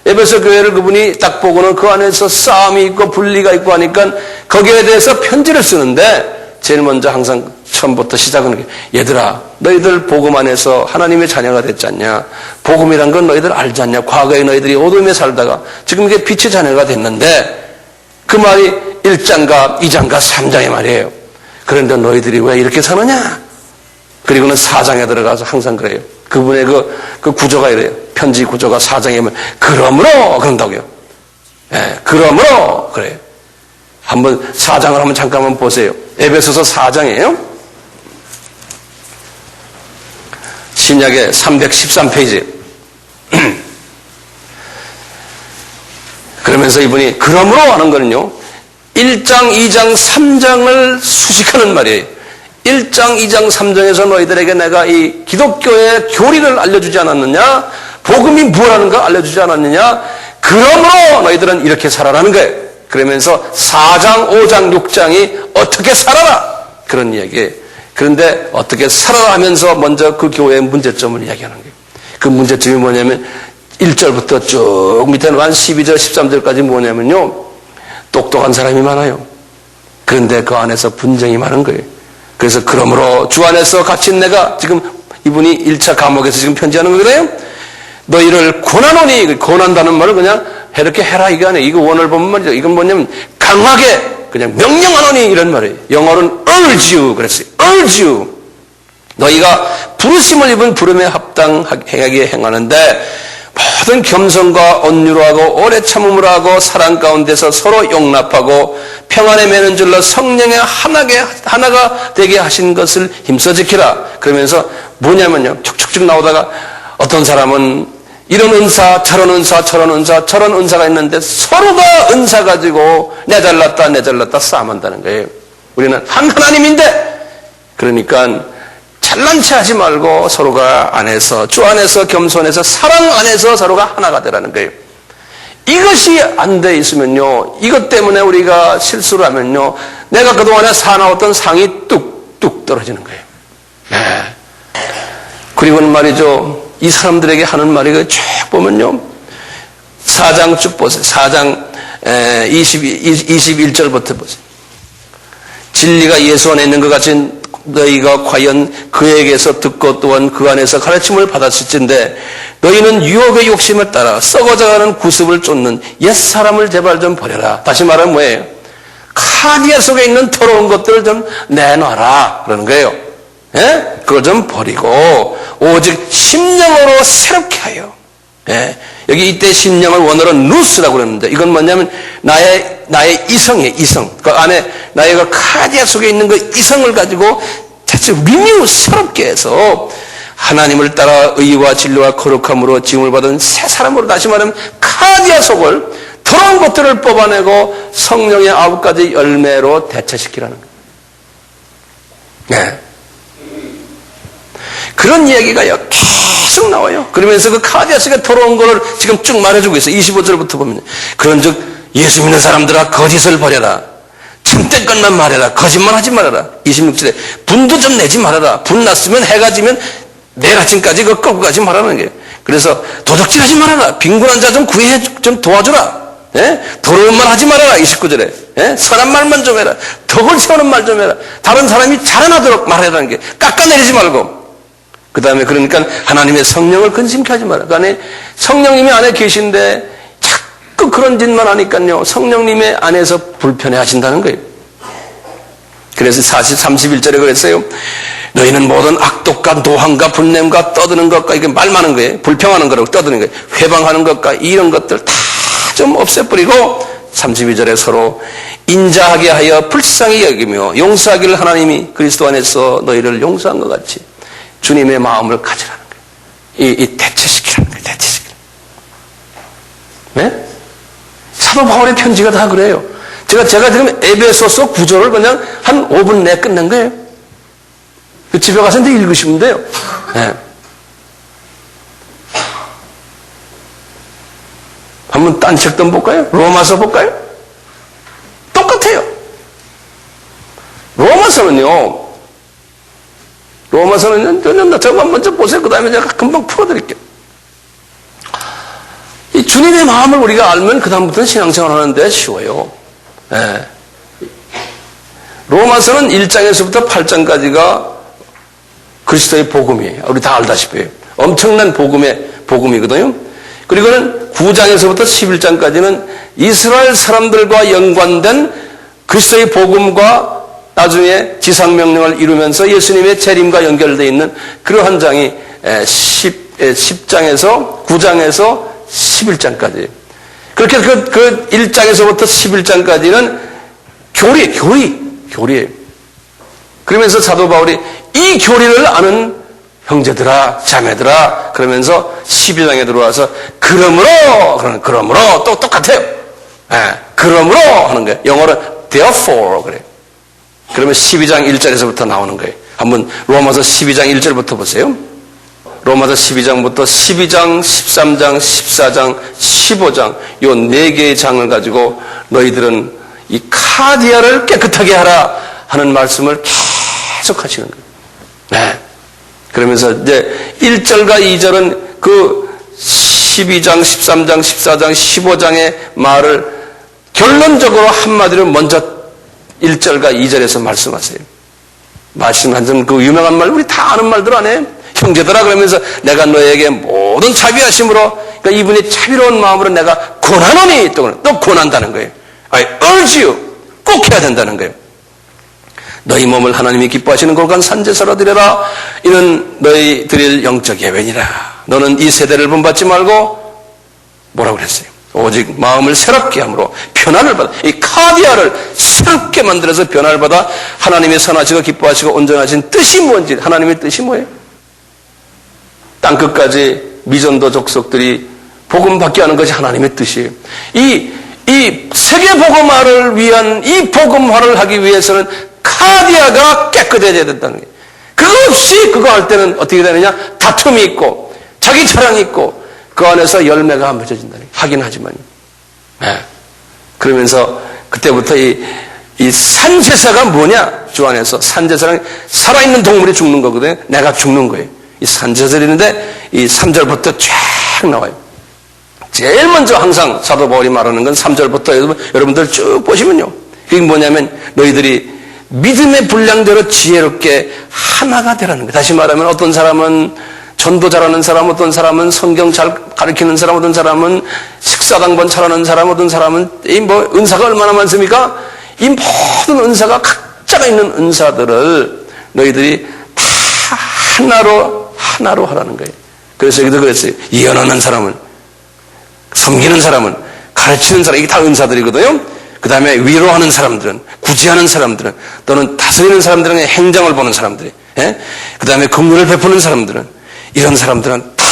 에베소 교회를 그분이 딱 보고는 그 안에서 싸움이 있고 분리가 있고 하니까 거기에 대해서 편지를 쓰는데 제일 먼저 항상 처음부터 시작은 얘들아, 너희들 복음 안에서 하나님의 자녀가 됐지 않냐? 복음이란 건 너희들 알지 않냐? 과거에 너희들이 어둠에 살다가 지금 이게 빛의 자녀가 됐는데 그 말이 1장과 2장과 3장의 말이에요. 그런데 너희들이 왜 이렇게 사느냐? 그리고는 4장에 들어가서 항상 그래요. 그분의 그 구조가 이래요. 편지 구조가 4장에 보면 그러므로 그런다고요. 예, 그러므로 그래요. 한번 4장을 한번 잠깐만 보세요. 에베소서 4장이에요. 신약의 313페이지. 그러면서 이분이 그러므로 하는 거는요, 1장, 2장, 3장을 수식하는 말이에요. 1장, 2장, 3장에서 너희들에게 내가 이 기독교의 교리를 알려주지 않았느냐? 복음이 무엇하는가 알려주지 않았느냐? 그러므로 너희들은 이렇게 살아라는 거예요. 그러면서 4장, 5장, 6장이 어떻게 살아라! 그런 이야기예요. 그런데 어떻게 살아라 하면서 먼저 그 교회의 문제점을 이야기하는 거예요. 그 문제점이 뭐냐면 1절부터 쭉 밑에는 한 12절, 13절까지 뭐냐면요. 똑똑한 사람이 많아요. 그런데 그 안에서 분쟁이 많은 거예요. 그래서 그러므로 주 안에서 갇힌 내가 지금 이분이 1차 감옥에서 지금 편지하는 거잖아요. 너희를 권하노니, 권한다는 말을 그냥 이렇게 해라 이게 아니에요. 이거 원어를 보면 말이죠. 이건 뭐냐면 강하게 그냥 명령하노니 이런 말이에요. 영어로는 urge you 그랬어요. urge you. 너희가 부르심을 입은 부름에 합당하게 행하는데 모든 겸손과 온유로 하고 오래 참음으로 하고 사랑 가운데서 서로 용납하고 평안에 매는 줄로 성령의 하나가 되게 하신 것을 힘써 지키라. 그러면서 뭐냐면요. 쭉쭉쭉 나오다가 어떤 사람은 이런 은사, 저런 은사, 저런 은사, 저런 은사가 있는데 서로가 은사 가지고 내 잘났다 싸움한다는 거예요. 우리는 한 하나님인데 그러니까 잘난 체 하지 말고 서로가 안에서 주 안에서 겸손해서 사랑 안에서 서로가 하나가 되라는 거예요. 이것이 안 돼 있으면요. 이것 때문에 우리가 실수를 하면요. 내가 그동안에 사나웠던 상이 뚝뚝 떨어지는 거예요. 네. 그리고는 말이죠. 이 사람들에게 하는 말이 쭉 보면요. 4장 쭉 보세요. 4장 21절부터 보세요. 진리가 예수 안에 있는 것 같이 너희가 과연 그에게서 듣고 또한 그 안에서 가르침을 받았을진데 너희는 유혹의 욕심을 따라 썩어져가는 구습을 쫓는 옛사람을 제발 좀 버려라. 다시 말하면 뭐예요? 카디아 속에 있는 더러운 것들을 좀 내놔라 그러는 거예요. 예? 그걸 좀 버리고 오직 심령으로 새롭게 하여. 예? 여기 이때 심령을 원어로 누스라고 그러는데 이건 뭐냐면 나의 이성이에요. 이성. 그 안에 나의 그 카디아 속에 있는 그 이성을 가지고 자체 리뉴 새롭게 해서 하나님을 따라 의와 진리와 거룩함으로 지음을 받은 새 사람으로 다시 말하면 카디아 속을 더러운 것들을 뽑아내고 성령의 9가지 열매로 대체시키라는 거예요. 네. 그런 이야기가요 계속 나와요. 그러면서 그 카디아 속에 더러운 거를 지금 쭉 말해주고 있어요. 25절부터 보면 그런즉 예수 믿는 사람들아 거짓을 버려라. 참된 것만 말해라. 거짓말 하지 말아라. 26절에 분도 좀 내지 말아라. 분 났으면 해가 지면 내일 아침까지 그 끌고 가지 말라는 거예요. 그래서 도둑질하지 말아라. 빈곤한 자 좀 구해 좀 도와주라. 예? 더러운 말 하지 말아라. 29절에 예? 선한 말만 좀 해라. 덕을 세우는 말 좀 해라. 다른 사람이 자라나도록 말해라는 게 깎아내리지 말고. 그 다음에 그러니까 하나님의 성령을 근심케 하지 마라. 그 안에 성령님이 안에 계신데 자꾸 그런 짓만 하니까요. 성령님의 안에서 불편해 하신다는 거예요. 그래서 31절에 그랬어요. 너희는 모든 악독과 노함과 분냄과 떠드는 것과 이게 말 많은 거예요. 불평하는 거라고 떠드는 거예요. 회방하는 것과 이런 것들 다 좀 없애버리고 32절에 서로 인자하게 하여 불쌍히 여기며 용서하기를 하나님이 그리스도 안에서 너희를 용서한 것 같이 주님의 마음을 가지라는 거예요. 이 대체시키라는 거예요. 대체시키라는 거예요. 네? 사도 바울의 편지가 다 그래요. 제가 지금 에베소서 9절을 그냥 한 5분 내에 끝낸 거예요. 집에 가서 이제 읽으시면 돼요. 네. 한번 딴 책도 볼까요? 로마서 볼까요? 똑같아요. 로마서는요, 저거 먼저 보세요. 그 다음에 제가 금방 풀어드릴게요. 이 주님의 마음을 우리가 알면 그다음부터는 신앙생활 하는데 쉬워요. 네. 로마서는 1장에서부터 8장까지가 그리스도의 복음이에요. 우리 다 알다시피. 엄청난 복음이거든요. 그리고는 9장에서부터 11장까지는 이스라엘 사람들과 연관된 그리스도의 복음과 나중에 지상명령을 이루면서 예수님의 재림과 연결되어 있는 그러한 장이 10장에서 9장에서 11장까지. 그렇게 그 1장에서부터 11장까지는 교리예요. 그러면서 사도 바울이 이 교리를 아는 형제들아, 자매들아, 그러면서 12장에 들어와서 그러므로 또 똑같아요. 네, 그러므로 하는 거예요. 영어로 therefore 그래요. 그러면 12장 1절에서부터 나오는 거예요. 한번 로마서 12장 1절부터 보세요. 로마서 12장부터 12장, 13장, 14장, 15장 요 4개의 장을 가지고 너희들은 이 카디아를 깨끗하게 하라 하는 말씀을 계속 하시는 거예요. 네. 그러면서 이제 1절과 2절은 그 12장, 13장, 14장, 15장의 말을 결론적으로 한마디로 먼저 1절과 2절에서 말씀하세요. 말씀하신 그 유명한 말, 우리 다 아는 말들 아니에요? 형제들아 그러면서 내가 너에게 모든 자비하심으로, 그러니까 이분이 자비로운 마음으로 내가 권하노니 또 권한다는 거예요. I urge you, 꼭 해야 된다는 거예요. 너희 몸을 하나님이 기뻐하시는 거룩한 산제사로 드려라. 이는 너희 드릴 영적 예배니라. 너는 이 세대를 본받지 말고 뭐라고 그랬어요? 오직 마음을 새롭게 함으로 변화를 받아, 이 카디아를 새롭게 만들어서 변화를 받아 하나님의 선하시고 기뻐하시고 온전하신 뜻이 뭔지, 하나님의 뜻이 뭐예요? 땅끝까지 미전도 족속들이 복음 받게 하는 것이 하나님의 뜻이에요. 이 세계 복음화를 위한 이 복음화를 하기 위해서는 카디아가 깨끗해져야 된다는 거예요. 그거 없이 그거 할 때는 어떻게 되느냐? 다툼이 있고 자기 자랑이 있고 그 안에서 열매가 안 맺어진다는 거예요. 하긴 하지만. 네. 그러면서 그때부터 이 산제사가 뭐냐? 주 안에서 산제사는 살아있는 동물이 죽는 거거든요. 내가 죽는 거예요. 이 산제사를 있는데 이 3절부터 쫙 나와요. 제일 먼저 항상 사도 바울이 말하는 건 3절부터 여러분들 쭉 보시면요. 그게 뭐냐면 너희들이 믿음의 분량대로 지혜롭게 하나가 되라는 거예요. 다시 말하면 어떤 사람은 전도 잘하는 사람, 어떤 사람은 성경 잘 가르치는 사람, 어떤 사람은 식사당번 잘하는 사람, 어떤 사람은 은사가 얼마나 많습니까? 이 모든 은사가 각자가 있는 은사들을 너희들이 다 하나로 하라는 거예요. 그래서 여기도 그랬어요. 예언하는 사람은, 섬기는 사람은, 가르치는 사람, 이게 다 은사들이거든요. 그 다음에 위로하는 사람들은, 구제하는 사람들은, 또는 다스리는 사람들은 행정을 보는 사람들이, 예? 그 다음에 긍휼을 베푸는 사람들은, 이런 사람들은 다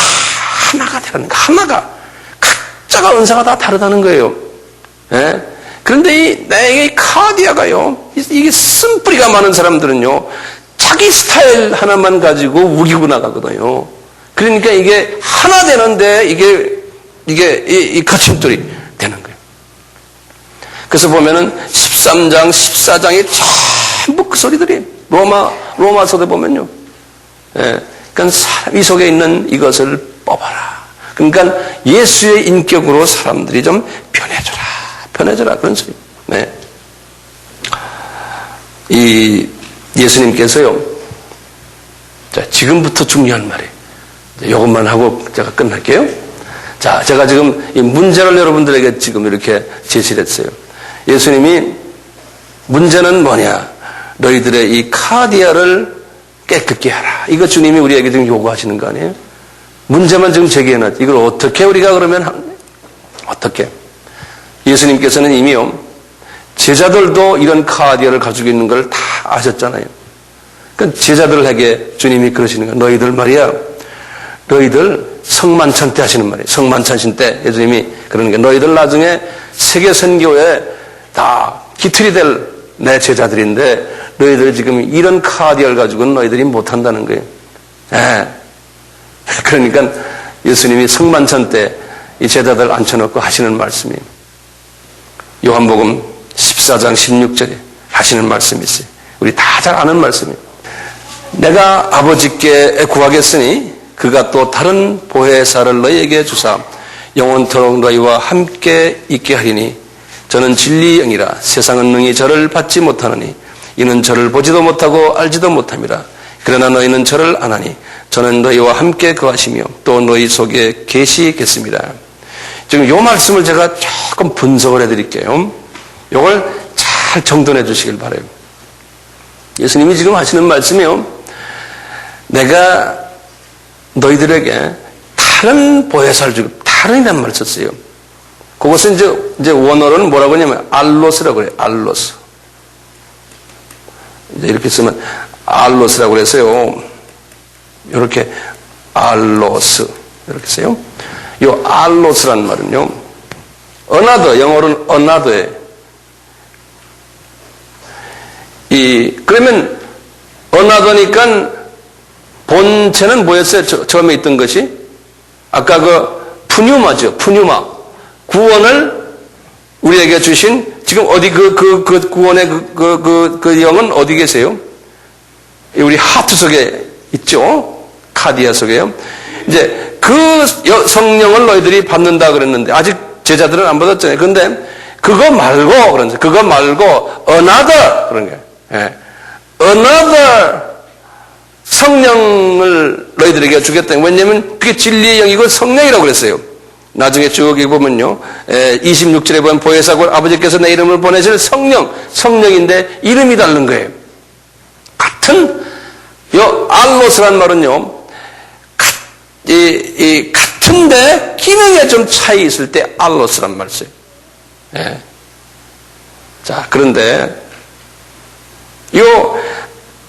하나가 되라는 거예요. 하나가. 각자가 은사가 다 다르다는 거예요. 예? 그런데 나에게 카디아가요, 이게 쓴뿌리가 많은 사람들은요, 자기 스타일 하나만 가지고 우기고 나가거든요. 그러니까 이게 하나 되는데 이 거침돌이 되는 거예요. 그래서 보면은 13장, 14장이 전부 그 소리들이 로마서도 보면요. 예. 그러니까 이 속에 있는 이것을 뽑아라. 그러니까 예수의 인격으로 사람들이 좀 변해져라. 그런 소리. 네. 이 예수님께서요. 자, 지금부터 중요한 말이에요. 이것만 하고 제가 끝날게요. 자, 제가 지금 이 문제를 여러분들에게 지금 이렇게 제시를 했어요. 예수님이 문제는 뭐냐? 너희들의 이 카디아를 깨끗게 하라. 이거 주님이 우리에게 지금 요구하시는 거 아니에요? 문제만 지금 제기해놨지. 이걸 어떻게 우리가 그러면 어떻게? 예수님께서는 이미요. 제자들도 이런 카디아를 가지고 있는 걸 다 아셨잖아요. 그러니까 제자들에게 주님이 그러시는 거예요. 너희들 말이야. 너희들 성만찬 때 하시는 말이에요. 성만찬신 때 예수님이 그러는 게 너희들 나중에 세계 선교에 다 기틀이 될 내 제자들인데 너희들 지금 이런 카디아를 가지고는 너희들이 못한다는 거예요. 예. 그러니까 예수님이 성만찬 때 이 제자들 앉혀놓고 하시는 말씀이에요. 요한복음 14장 16절에 하시는 말씀이 있어요. 우리 다 잘 아는 말씀이에요. 내가 아버지께 구하겠으니 그가 또 다른 보혜사를 너희에게 주사 영원토록 너희와 함께 있게 하리니 저는 진리의 영이라 세상은 능히 저를 받지 못하느니 이는 저를 보지도 못하고 알지도 못함이라. 그러나 너희는 저를 아나니 저는 너희와 함께 거하시며 또 너희 속에 계시겠습니다. 지금 이 말씀을 제가 조금 분석을 해드릴게요. 이걸 잘 정돈해 주시길 바라요. 예수님이 지금 하시는 말씀이요. 내가 너희들에게 다른 보혜사를 주고 다른이란 말을 썼어요. 그것은 이제 원어로는 뭐라고 하냐면 알로스라고 그래요. 알로스. 이제 이렇게 쓰면 알로스라고 그랬어요. 이렇게 알로스 이렇게 써요. 이 알로스라는 말은요. another 영어로는 another에 이 그러면 언하더니까 본체는 뭐였어요? 처음에 있던 것이? 아까 그 푸뉴마죠. 푸뉴마. 구원을 우리에게 주신, 지금 어디 그 구원의 그 영은 어디 계세요? 우리 하트 속에 있죠? 카디아 속에요. 이제 그 성령을 너희들이 받는다 그랬는데, 아직 제자들은 안 받았잖아요. 그런데 그거 말고, 그거 말고, another, 그런 거예요. 예. another 성령을 너희들에게 주겠다. 왜냐면 그게 진리의 영이고 성령이라고 그랬어요. 나중에 쭉 보면요. 26절에 보면 보혜사고 아버지께서 내 이름을 보내실 성령인데 이름이 다른 거예요. 같은, 알로스란 말은요. 같은데 기능에 좀 차이 있을 때 알로스란 말을 써요. 예. 자, 그런데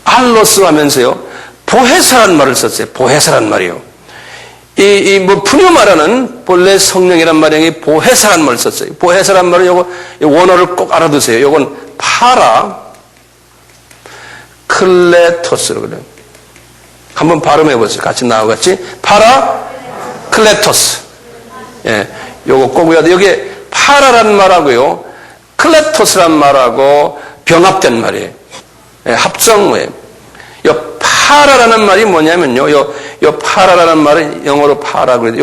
알로스 하면서요. 보혜사란 말을 썼어요. 보혜사란 말이요. 푸뉴마라는 본래 성령이란 말이 보혜사란 말을 썼어요. 보혜사란 말은 원어를 꼭 알아두세요. 요건 클레토스로 그래요. 한번 발음해 보세요. 같이 나와 같이. 클레토스. 예. 요거 꼭 외워야 돼. 여기 파라란 말하고요. 클레토스란 말하고 병합된 말이에요. 예, 합성어예요. 파라라는 말이 뭐냐면요. 파라라는 말은 영어로 파라 그래요.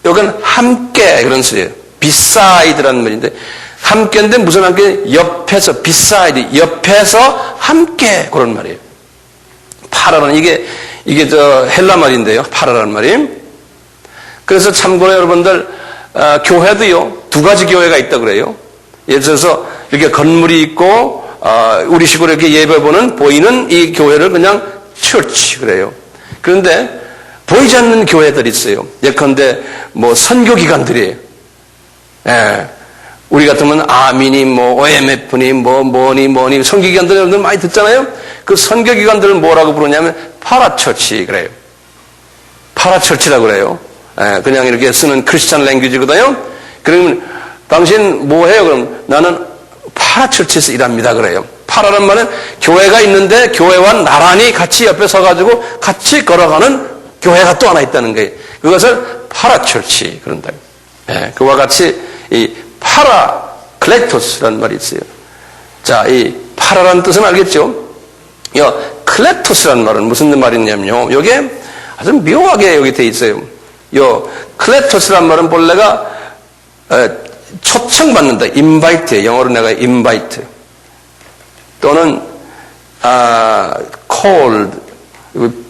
요건 함께 그런 소리예요. beside라는 말인데 함께인데 무슨 함께? 옆에서 beside 옆에서 함께 그런 말이에요. 파라라는 이게 헬라 말인데요. 파라라는 말이. 그래서 참고로 여러분들 교회도요. 두 가지 교회가 있다 그래요. 예를 들어서 이렇게 건물이 있고 우리식으로 이렇게 보이는 이 교회를 그냥 church 그래요. 그런데 보이지 않는 교회들이 있어요. 예컨대 선교기관들이에요. 예. 우리 같으면 아민이 OMF니 뭐니 선교기관들 여러분들 많이 듣잖아요. 그 선교기관들을 뭐라고 부르냐면 파라처치 그래요. 파라처치라고 그래요. 예. 그냥 이렇게 쓰는 크리스찬 랭귀지거든요. 그러면 당신 뭐 해요? 그럼 나는 파라처치에서 일합니다. 그래요. 파라란 말은 교회가 있는데 교회와 나란히 같이 옆에 서가지고 같이 걸어가는 교회가 또 하나 있다는 거예요. 그것을 파라처치 그런다. 예, 그와 같이 이 파라클레토스라는 말이 있어요. 자, 이 파라라는 뜻은 알겠죠? 클레토스라는 말은 무슨 말이냐면요. 여기에 아주 묘하게 여기 돼 있어요. 클레토스라는 말은 본래가 초청받는다. invite. 영어로 내가 invite. 또는, called.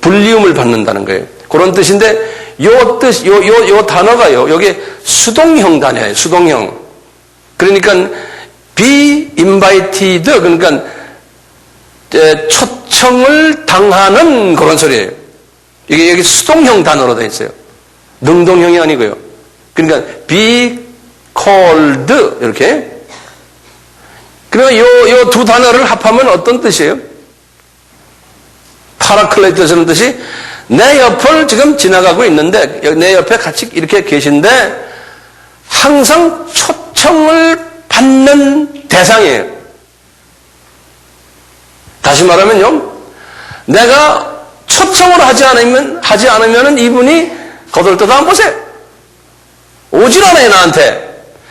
불리움을 받는다는 거예요. 그런 뜻인데, 요 단어가요. 여기 수동형 단어예요. 수동형. 그러니까, be invited. 그러니까, 초청을 당하는 그런 소리예요. 이게 여기 수동형 단어로 되어 있어요. 능동형이 아니고요. 그러니까, be called 이렇게. 그러면 요 두 단어를 합하면 어떤 뜻이에요? 파라클레토스라는 뜻이 내 옆을 지금 지나가고 있는데 내 옆에 같이 이렇게 계신데 항상 초청을 받는 대상이에요. 다시 말하면요. 내가 초청을 하지 않으면 이분이 거들떠도 안 보세요. 오질 않아요, 나한테.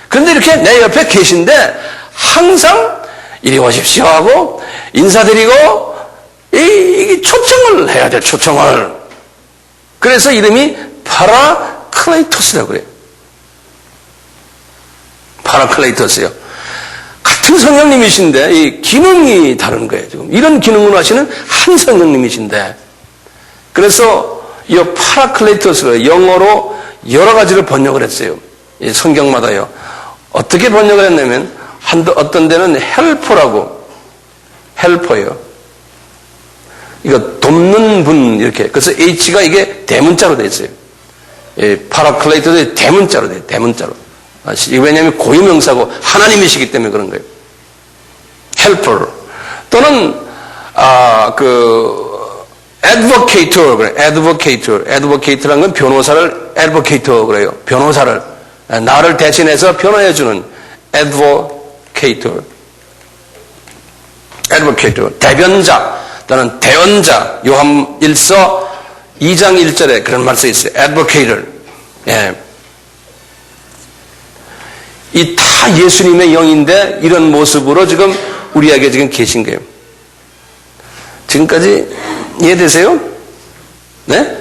그런데 이렇게 내 옆에 계신데 항상 이리 오십시오 하고 인사드리고 이 초청을 해야 돼, 초청을. 그래서 이름이 파라클레이토스라고 그래요. 파라클레이토스요. 같은 성령님이신데 이 기능이 다른 거예요. 지금 이런 기능을 하시는 한 성령님이신데 그래서 이 파라클레이토스를 영어로 여러 가지를 번역을 했어요. 이 성경마다요. 어떻게 번역을 했냐면 어떤 데는 헬퍼라고 헬퍼예요. 이거 돕는 분 이렇게. 그래서 H가 이게 대문자로 되어 있어요. 파라클레이토도 대문자로 돼요. 대문자로. 왜냐하면 고유명사고 하나님이시기 때문에 그런 거예요. 헬퍼 또는 advocator 그래. advocate라는 건 변호사를 advocator 그래요. 변호사를 나를 대신해서 변호해 주는 advocator. advocate, 대변자 또는 대언자, 요한 1서 2장 1절에 그런 말씀이 있어요. advocate를. 예. 이 다 예수님의 영인데 이런 모습으로 지금 우리에게 지금 계신 거예요. 지금까지 이해되세요? 네?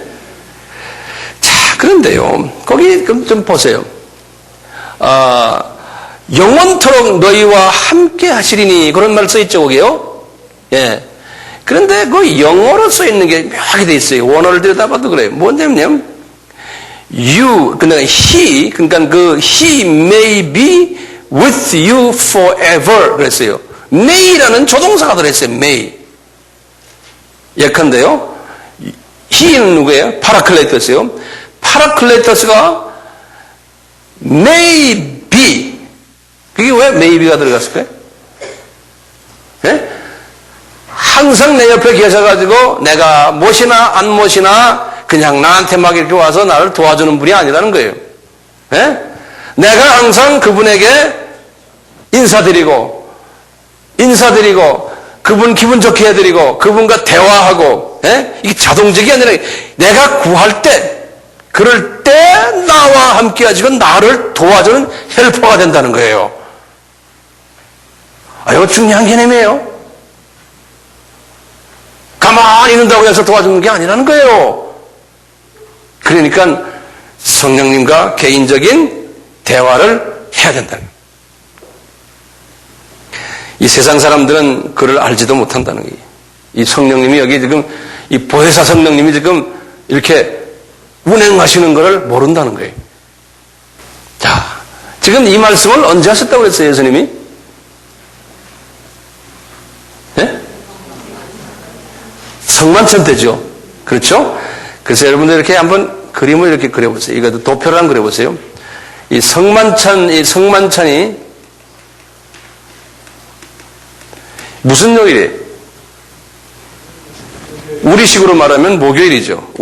자, 그런데요. 거기 좀 보세요. 영원토록 너희와 함께 하시리니 그런 말 써 있죠, 거기요? 예. 그런데 그 영어로 써 있는 게 묘하게 돼 있어요. 원어를 들여다봐도 그래요. 뭐냐면 you, 그러니까 he, 그러니까 그 he may be with you forever 그랬어요. may라는 조동사가 들어있어요. may. 예컨대요. he는 누구예요? 파라클레토스요. 파라클레토스가 may be. 그게 왜 may be가 들어갔을까요? 예? 항상 내 옆에 계셔가지고 내가 못이나 안 못이나 그냥 나한테 막 이렇게 와서 나를 도와주는 분이 아니라는 거예요. 예? 내가 항상 그분에게 인사드리고 그분 기분 좋게 해드리고 그분과 대화하고, 예? 이게 자동적이 아니라 내가 구할 때 그럴 때 나와 함께 하시고 나를 도와주는 헬퍼가 된다는 거예요. 이거 중요한 개념이에요. 가만히 있는다고 해서 도와주는 게 아니라는 거예요. 그러니까 성령님과 개인적인 대화를 해야 된다는 거예요. 이 세상 사람들은 그를 알지도 못한다는 거예요. 이 성령님이 여기 지금 이 보혜사 성령님이 지금 이렇게 운행하시는 것을 모른다는 거예요. 자, 지금 이 말씀을 언제 하셨다고 그랬어요, 예수님이? 네? 성만찬 때죠. 그렇죠? 그래서 여러분들 이렇게 한번 그림을 이렇게 그려보세요. 이거 도표를 한번 그려보세요. 이 성만찬이 무슨 요일이에요? 우리식으로 말하면 목요일이죠.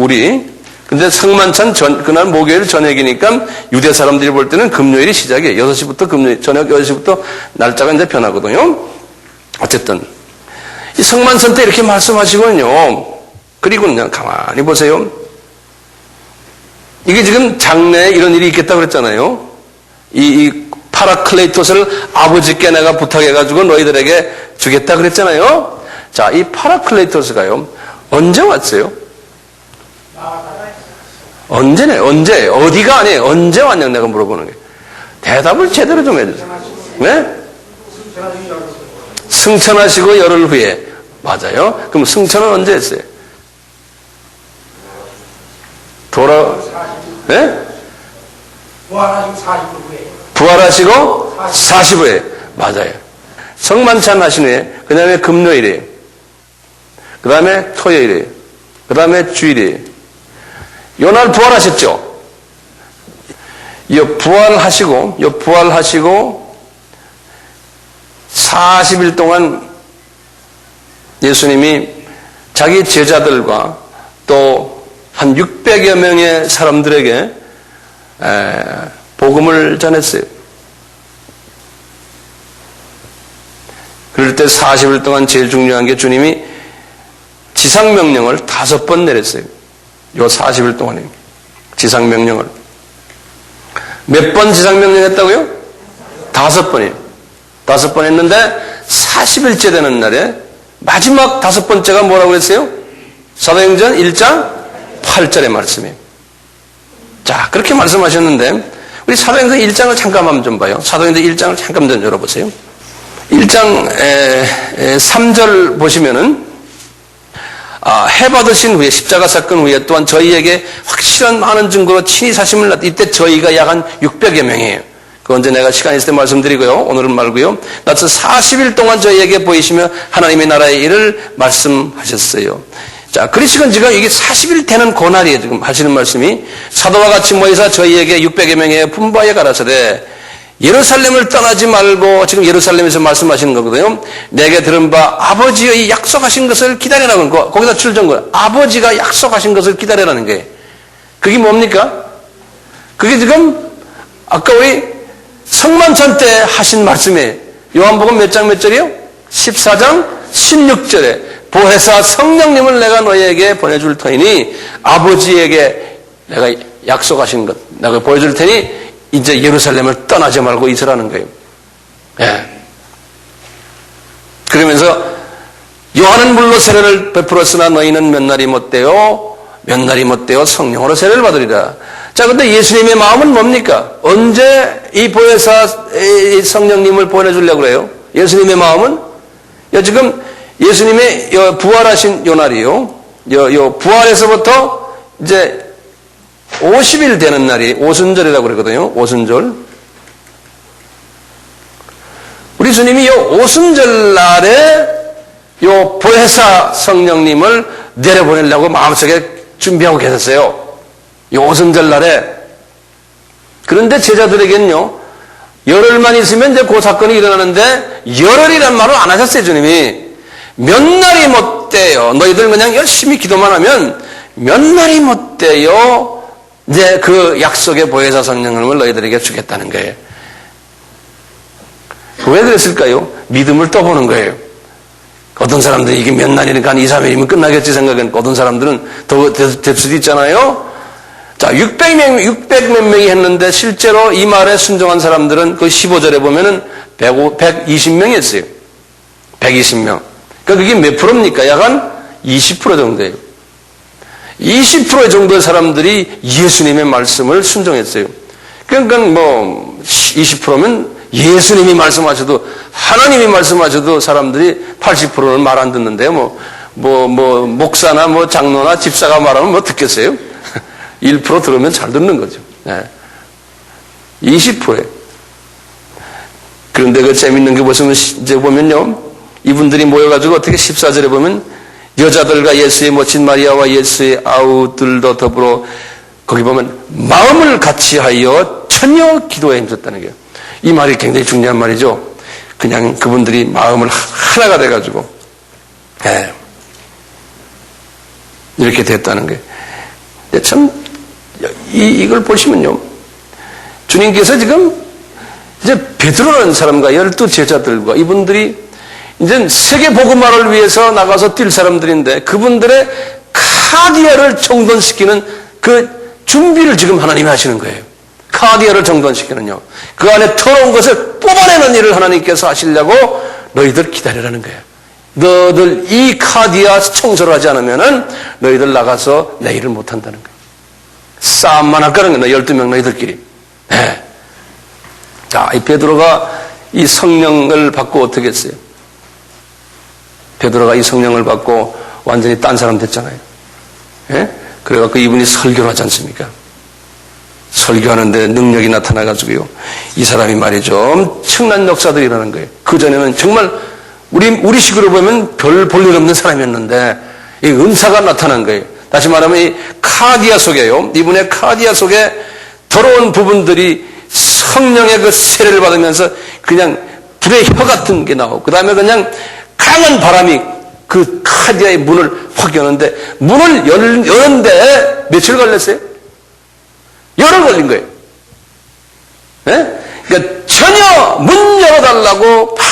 근데 성만찬 그날 목요일 저녁이니까 유대 사람들이 볼 때는 금요일이 시작이에요. 6시부터 저녁 6시부터 날짜가 이제 변하거든요. 어쨌든. 이 성만찬 때 이렇게 말씀하시거든요. 그리고는 가만히 보세요. 이게 지금 장래에 이런 일이 있겠다고 그랬잖아요. 이 파라클레이토스를 아버지께 내가 부탁해가지고 너희들에게 주겠다 그랬잖아요. 자, 이 파라클레이토스가요. 언제 왔어요? 언제? 어디가 아니에요. 언제 왔냐고 내가 물어보는 게. 대답을 제대로 좀 해주세요. 왜? 승천하시고 열흘 후에. 맞아요. 그럼 승천은 언제 했어요? 네? 부활하시고 40일 후에. 맞아요. 성만찬 하신 후에, 그 다음에 금요일이에요. 그 다음에 토요일이에요. 그 다음에 주일이에요. 요날 부활하셨죠? 부활하시고 40일 동안 예수님이 자기 제자들과 또 한 600여 명의 사람들에게 복음을 전했어요. 그럴 때 40일 동안 제일 중요한 게 주님이 지상명령을 5번 내렸어요. 요 40일 동안에 지상명령을. 몇 번 지상명령 했다고요? 5번이에요. 5번 했는데 40일째 되는 날에 마지막 5번째가 뭐라고 그랬어요? 사도행전 1장 8절의 말씀이에요. 자, 그렇게 말씀하셨는데 우리 사도행전 1장을 잠깐만 좀 봐요. 사도행전 1장을 잠깐 좀 열어보세요. 1장 3절 보시면은 해받으신 후에 십자가 사건 후에 또한 저희에게 확실한 많은 증거로 친히 사심을 낳다. 이때 저희가 약 한 600여 명이에요. 그 언제 내가 시간 있을 때 말씀드리고요. 오늘은 말고요. 나서 40일 동안 저희에게 보이시며 하나님의 나라의 일을 말씀하셨어요. 자, 그리스도는 지금 이게 40일 되는 고날이에요. 지금 하시는 말씀이 사도와 같이 모여서 저희에게 600여 명의 분부하여 가라사대 예루살렘을 떠나지 말고 지금 예루살렘에서 말씀하시는 거거든요. 내게 들은 바 아버지의 약속하신 것을 기다리라는 거. 거기다 출정거 아버지가 약속하신 것을 기다리라는 게 그게 뭡니까? 그게 지금 아까 우리 성만찬 때 하신 말씀이에요. 요한복음 몇 장 몇 절이요? 14장 16절에 보혜사 성령님을 내가 너희에게 보내줄 터이니 아버지에게 내가 약속하신 것 내가 보여줄 테니 이제 예루살렘을 떠나지 말고 있으라는 거예요. 예. 그러면서 요한은 물로 세례를 베풀었으나 너희는 몇 날이 못되어 성령으로 세례를 받으리라. 자, 근데 예수님의 마음은 뭡니까? 언제 이 보혜사 성령님을 보내주려고 그래요? 예수님의 마음은? 지금 예수님의 부활하신 요 날이요. 부활에서부터 이제 50일 되는 날이 오순절이라고 그러거든요. 오순절. 우리 주님이 요 오순절 날에 요 보혜사 성령님을 내려보내려고 마음속에 준비하고 계셨어요. 요 오순절 날에. 그런데 제자들에게는요, 열흘만 있으면 이제 그 사건이 일어나는데, 열흘이란 말을 안 하셨어요, 주님이. 몇 날이 못 돼요. 너희들 그냥 열심히 기도만 하면 몇 날이 못 돼요. 이제 그 약속의 보혜사 성령님을 너희들에게 주겠다는 거예요. 왜 그랬을까요? 믿음을 떠보는 거예요. 어떤 사람들은 이게 몇 날이니까 한 2, 3일이면 끝나겠지 생각했는데 어떤 사람들은 더 될 수도 있잖아요. 자, 600몇 명이 했는데 실제로 이 말에 순종한 사람들은 그 15절에 보면은 120명이었어요. 120명. 그러니까 그게 몇 프로입니까? 약 한 20% 정도예요. 20% 정도의 사람들이 예수님의 말씀을 순종했어요. 그러니까 뭐 20%면 예수님이 말씀하셔도 하나님이 말씀하셔도 사람들이 80%는 말 안 듣는데요. 목사나 장로나 집사가 말하면 뭐 듣겠어요? 1% 들으면 잘 듣는 거죠. 네. 20%예요. 그런데 그 재밌는 게 이제 보면요. 이분들이 모여가지고 어떻게 14절에 보면 여자들과 예수의 모친 마리아와 예수의 아우들도 더불어 거기 보면 마음을 같이 하여 전혀 기도에 힘썼다는 거예요. 이 말이 굉장히 중요한 말이죠. 그냥 그분들이 마음을 하나가 돼가지고 이렇게 됐다는 거예요. 참 이걸 보시면요. 주님께서 지금 이제 베드로라는 사람과 12제자들과 이분들이 이제 세계 복음화를 위해서 나가서 뛸 사람들인데 그분들의 카디아를 정돈시키는 그 준비를 지금 하나님이 하시는 거예요. 카디아를 정돈시키는요. 그 안에 더러운 것을 뽑아내는 일을 하나님께서 하시려고 너희들 기다리라는 거예요. 너희들 이 카디아 청소를 하지 않으면은 너희들 나가서 내 일을 못 한다는 거예요. 싸움만 할까는 거예요. 12명 너희들끼리. 네. 자, 이 베드로가 이 성령을 받고 어떻게 했어요? 베드로가 이 성령을 받고 완전히 딴 사람 됐잖아요. 예? 그래갖고 이분이 설교를 하지 않습니까? 설교하는데 능력이 나타나가지고요. 이 사람이 말이죠. 엄청난 역사들이 일어나는 거예요. 그전에는 정말 우리 식으로 보면 별 볼 일 없는 사람이었는데 이 은사가 나타난 거예요. 다시 말하면 이 카디아 속에요. 이분의 카디아 속에 더러운 부분들이 성령의 그 세례를 받으면서 그냥 불의 혀 같은 게 나오고 그 다음에 그냥 강한 바람이 그 카디아의 문을 확 여는데 문을 여는데 며칠 걸렸어요? 열흘 걸린 거예요. 네? 그러니까 전혀 문 열어달라고 팍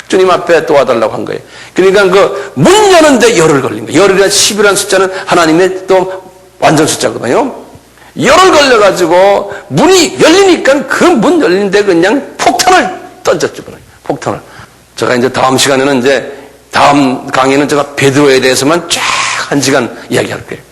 주님 앞에 도와달라고 한 거예요. 그러니까 그 문 여는데 열흘 걸린 거예요. 열흘이나 10이라는 숫자는 하나님의 또 완전 숫자거든요. 열흘 걸려가지고 문이 열리니까 그 문 열리는데 그냥 폭탄을 던졌죠. 폭탄을. 제가 이제 다음 시간에는 이제 다음 강의는 제가 베드로에 대해서만 쫙 1시간 이야기할 거예요.